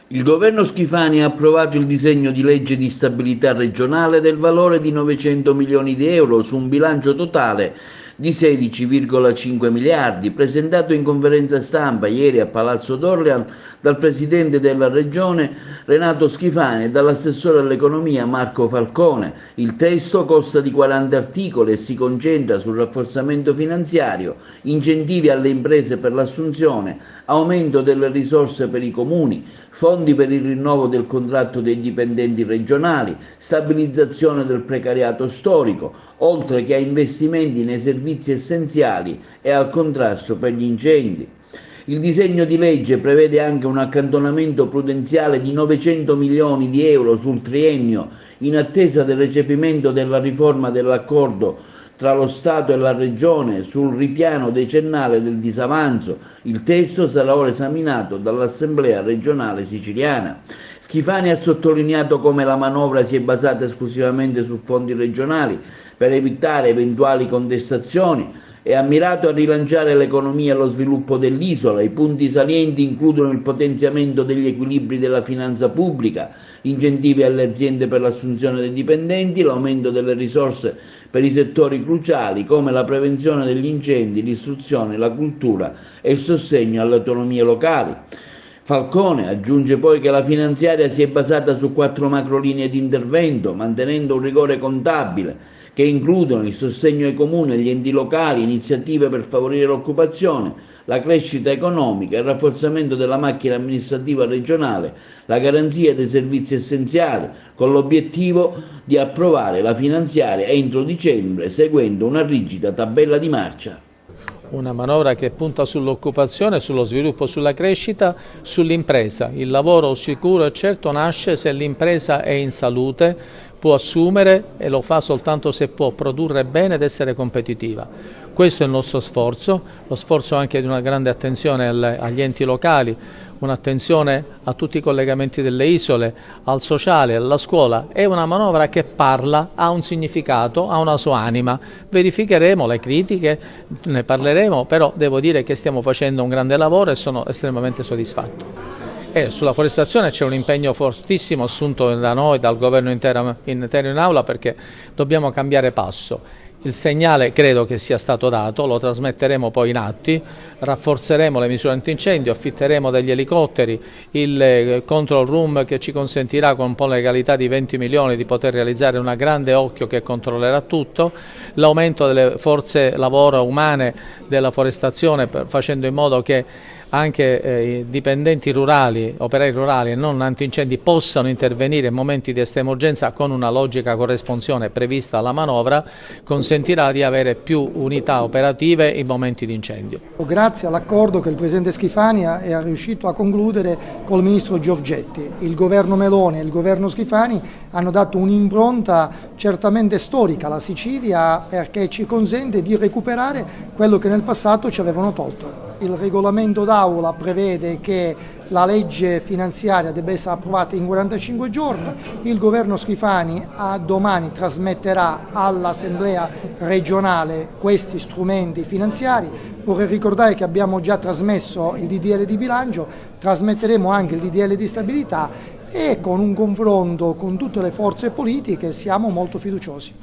Il governo Schifani ha approvato il disegno di legge di stabilità regionale del valore di 900 milioni di euro su un bilancio totale di 16,5 miliardi, presentato in conferenza stampa ieri a Palazzo Dorlean dal presidente della regione Renato Schifani e dall'assessore all'economia Marco Falcone. Il testo consta di 40 articoli e si concentra sul rafforzamento finanziario, incentivi alle imprese per l'assunzione, aumento delle risorse per i comuni, fondi per il rinnovo del contratto dei dipendenti regionali, stabilizzazione del precariato storico, oltre che a investimenti nei servizi essenziali e al contrasto per gli incendi. Il disegno di legge prevede anche un accantonamento prudenziale di 900 milioni di euro sul triennio in attesa del recepimento della riforma dell'accordo tra lo Stato e la Regione sul ripiano decennale del disavanzo. Il testo sarà ora esaminato dall'Assemblea regionale siciliana. Schifani ha sottolineato come la manovra si è basata esclusivamente su fondi regionali per evitare eventuali contestazioni e ha mirato a rilanciare l'economia e lo sviluppo dell'isola. I punti salienti includono il potenziamento degli equilibri della finanza pubblica, incentivi alle aziende per l'assunzione dei dipendenti, l'aumento delle risorse per i settori cruciali come la prevenzione degli incendi, l'istruzione, la cultura e il sostegno alle autonomie locali. Falcone aggiunge poi che la finanziaria si è basata su 4 macrolinee di intervento, mantenendo un rigore contabile, che includono il sostegno ai comuni e agli enti locali, iniziative per favorire l'occupazione, la crescita economica, il rafforzamento della macchina amministrativa regionale, la garanzia dei servizi essenziali, con l'obiettivo di approvare la finanziaria entro dicembre, seguendo una rigida tabella di marcia. Una manovra che punta sull'occupazione, sullo sviluppo, sulla crescita, sull'impresa. Il lavoro sicuro e certo nasce se l'impresa è in salute, può assumere e lo fa soltanto se può produrre bene ed essere competitiva. Questo è il nostro sforzo, lo sforzo anche di una grande attenzione agli enti locali, un'attenzione a tutti i collegamenti delle isole, al sociale, alla scuola. È una manovra che parla, ha un significato, ha una sua anima. Verificheremo le critiche, ne parleremo, però devo dire che stiamo facendo un grande lavoro e sono estremamente soddisfatto. Sulla forestazione c'è un impegno fortissimo assunto da noi, dal governo intero in aula, perché dobbiamo cambiare passo. Il segnale credo che sia stato dato, lo trasmetteremo poi in atti, rafforzeremo le misure antincendio, affitteremo degli elicotteri, il control room che ci consentirà con un po' legalità di 20 milioni di poter realizzare una grande occhio che controllerà tutto, l'aumento delle forze lavoro umane della forestazione facendo in modo che anche i dipendenti rurali, operai rurali e non antincendi possano intervenire in momenti di estrema urgenza con una logica corresponsione prevista alla manovra, consentirà di avere più unità operative in momenti di incendio. Grazie all'accordo che il Presidente Schifani è riuscito a concludere col Ministro Giorgetti, il Governo Meloni e il Governo Schifani hanno dato un'impronta certamente storica alla Sicilia perché ci consente di recuperare quello che nel passato ci avevano tolto. Il regolamento d'aula prevede che la legge finanziaria debba essere approvata in 45 giorni, il governo Schifani domani trasmetterà all'Assemblea regionale questi strumenti finanziari. Vorrei ricordare che abbiamo già trasmesso il DDL di bilancio, trasmetteremo anche il DDL di stabilità e con un confronto con tutte le forze politiche siamo molto fiduciosi.